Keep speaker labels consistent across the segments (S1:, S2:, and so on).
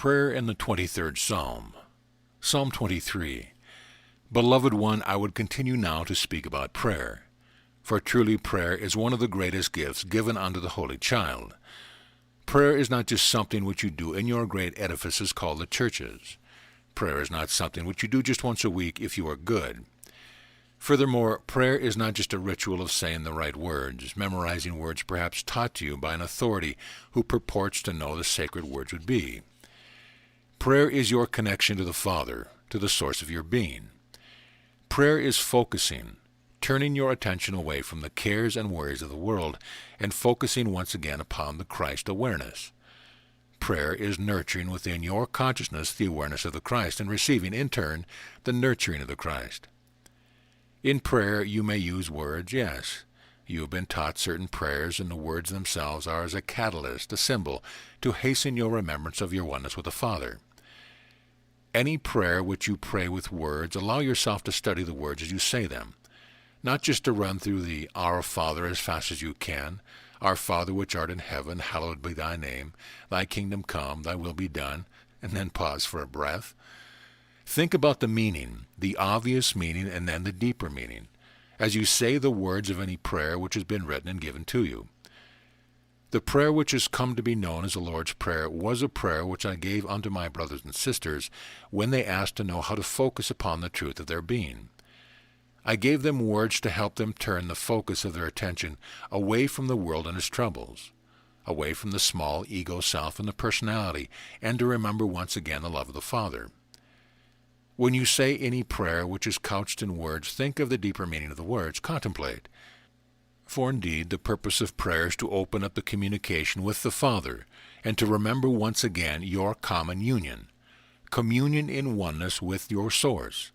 S1: Prayer in the 23rd Psalm. Psalm 23. Beloved one, I would continue now to speak about prayer. For truly prayer is one of the greatest gifts given unto the Holy Child. Prayer is not just something which you do in your great edifices called the churches. Prayer is not something which you do just once a week if you are good. Furthermore, prayer is not just a ritual of saying the right words, memorizing words perhaps taught to you by an authority who purports to know the sacred words would be. Prayer is your connection to the Father, to the source of your being. Prayer is focusing, turning your attention away from the cares and worries of the world, and focusing once again upon the Christ awareness. Prayer is nurturing within your consciousness the awareness of the Christ, and receiving, in turn, the nurturing of the Christ. In prayer you may use words, yes. You have been taught certain prayers, and the words themselves are as a catalyst, a symbol, to hasten your remembrance of your oneness with the Father. Any prayer which you pray with words, allow yourself to study the words as you say them, not just to run through the Our Father as fast as you can, Our Father which art in heaven, hallowed be thy name, thy kingdom come, thy will be done, and then pause for a breath. Think about the meaning, the obvious meaning, and then the deeper meaning, as you say the words of any prayer which has been written and given to you. The prayer which has come to be known as the Lord's Prayer was a prayer which I gave unto my brothers and sisters when they asked to know how to focus upon the truth of their being. I gave them words to help them turn the focus of their attention away from the world and its troubles, away from the small ego self and the personality, and to remember once again the love of the Father. When you say any prayer which is couched in words, think of the deeper meaning of the words, contemplate. For indeed, the purpose of prayer is to open up the communication with the Father, and to remember once again your common union, communion in oneness with your source.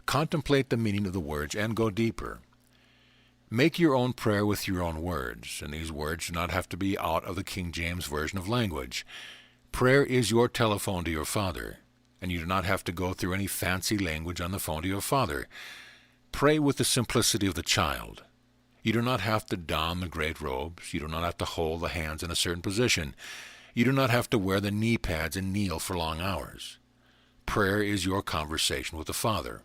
S1: Contemplate the meaning of the words and go deeper. Make your own prayer with your own words, and these words do not have to be out of the King James Version of language. Prayer is your telephone to your Father, and you do not have to go through any fancy language on the phone to your Father. Pray with the simplicity of the child. You do not have to don the great robes. You do not have to hold the hands in a certain position. You do not have to wear the knee pads and kneel for long hours. Prayer is your conversation with the Father.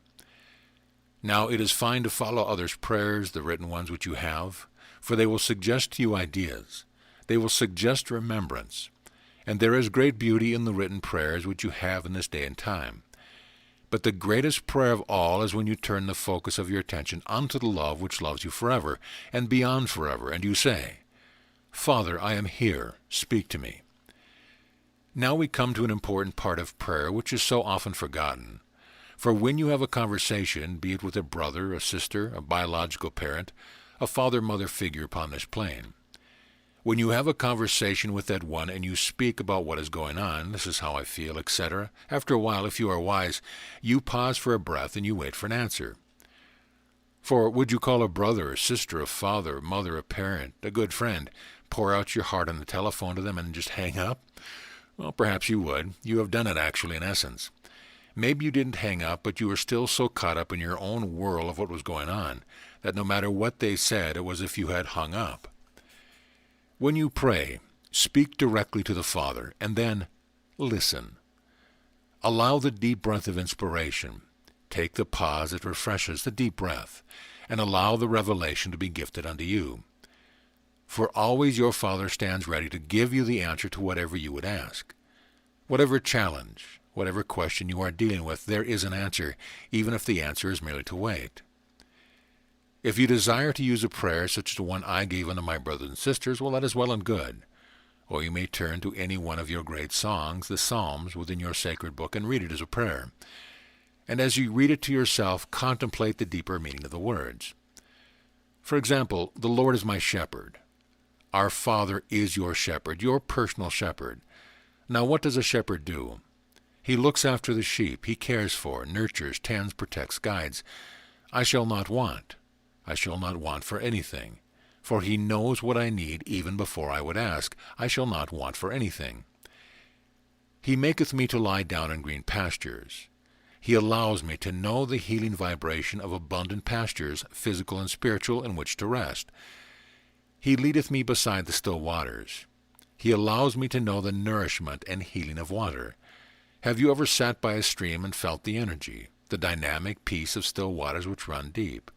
S1: Now it is fine to follow others' prayers, the written ones which you have, for they will suggest to you ideas. They will suggest remembrance. And there is great beauty in the written prayers which you have in this day and time. But the greatest prayer of all is when you turn the focus of your attention unto the love which loves you forever and beyond forever, and you say, Father, I am here, speak to me. Now we come to an important part of prayer which is so often forgotten. For when you have a conversation, be it with a brother, a sister, a biological parent, a father-mother figure upon this plane, when you have a conversation with that one and you speak about what is going on, this is how I feel, etc., after a while, if you are wise, you pause for a breath and you wait for an answer. For would you call a brother, a sister, a father, a mother, a parent, a good friend, pour out your heart on the telephone to them and just hang up? Well, perhaps you would. You have done it actually in essence. Maybe you didn't hang up, but you were still so caught up in your own whirl of what was going on that no matter what they said, it was as if you had hung up. When you pray, speak directly to the Father, and then listen. Allow the deep breath of inspiration. Take the pause that refreshes the deep breath, and allow the revelation to be gifted unto you. For always your Father stands ready to give you the answer to whatever you would ask. Whatever challenge, whatever question you are dealing with, there is an answer, even if the answer is merely to wait. If you desire to use a prayer such as the one I gave unto my brothers and sisters, well, that is well and good. Or you may turn to any one of your great songs, the Psalms, within your sacred book, and read it as a prayer. And as you read it to yourself, contemplate the deeper meaning of the words. For example, the Lord is my shepherd. Our Father is your shepherd, your personal shepherd. Now what does a shepherd do? He looks after the sheep. He cares for, nurtures, tends, protects, guides. I shall not want. I shall not want for anything, for he knows what I need even before I would ask. I shall not want for anything. He maketh me to lie down in green pastures. He allows me to know the healing vibration of abundant pastures, physical and spiritual, in which to rest. He leadeth me beside the still waters. He allows me to know the nourishment and healing of water. Have you ever sat by a stream and felt the energy, the dynamic peace of still waters which run deep?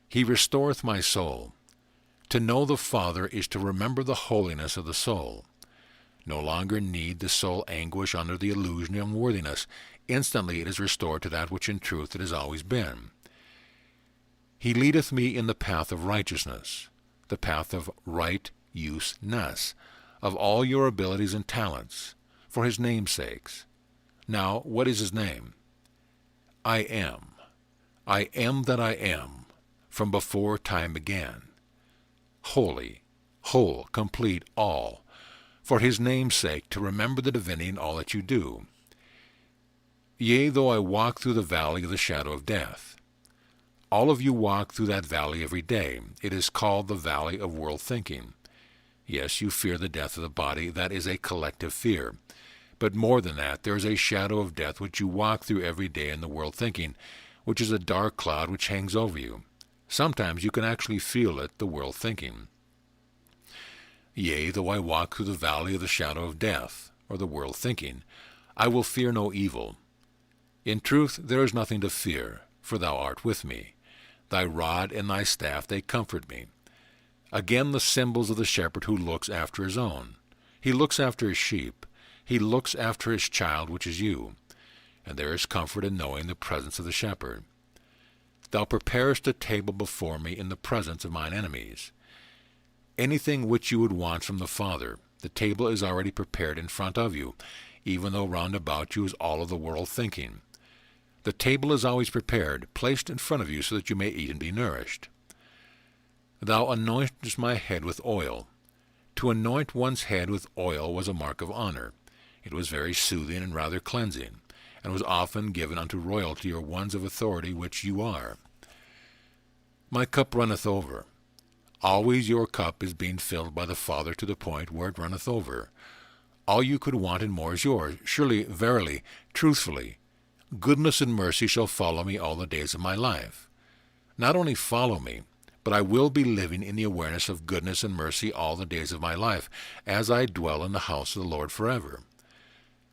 S1: He restoreth my soul. To know the Father is to remember the holiness of the soul. No longer need the soul anguish under the illusion of unworthiness. Instantly it is restored to that which in truth it has always been. He leadeth me in the path of righteousness, the path of right useness, of all your abilities and talents, for his name's sakes. Now, what is his name? I am. I am that I am, from before time began. Holy, whole, complete, all, for his name's sake, to remember the divinity in all that you do. Yea, though I walk through the valley of the shadow of death. All of you walk through that valley every day. It is called the valley of world thinking. Yes, you fear the death of the body. That is a collective fear. But more than that, there is a shadow of death which you walk through every day in the world thinking, which is a dark cloud which hangs over you. Sometimes you can actually feel it, the world thinking. Yea, though I walk through the valley of the shadow of death, or the world thinking, I will fear no evil. In truth, there is nothing to fear, for thou art with me. Thy rod and thy staff, they comfort me. Again the symbols of the shepherd who looks after his own. He looks after his sheep. He looks after his child, which is you. And there is comfort in knowing the presence of the shepherd. Thou preparest a table before me in the presence of mine enemies. Anything which you would want from the Father, the table is already prepared in front of you, even though round about you is all of the world thinking. The table is always prepared, placed in front of you so that you may eat and be nourished. Thou anointest my head with oil. To anoint one's head with oil was a mark of honor. It was very soothing and rather cleansing, and was often given unto royalty or ones of authority, which you are. My cup runneth over. Always your cup is being filled by the Father to the point where it runneth over. All you could want and more is yours. Surely, verily, truthfully, goodness and mercy shall follow me all the days of my life. Not only follow me, but I will be living in the awareness of goodness and mercy all the days of my life, as I dwell in the house of the Lord forever.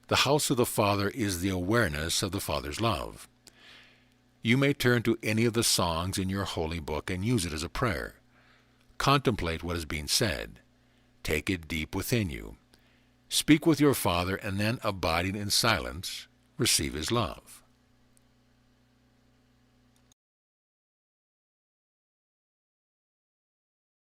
S1: The house of the Father is the awareness of the Father's love. You may turn to any of the songs in your holy book and use it as a prayer. Contemplate what is being said. Take it deep within you. Speak with your Father, and then, abiding in silence, receive his love.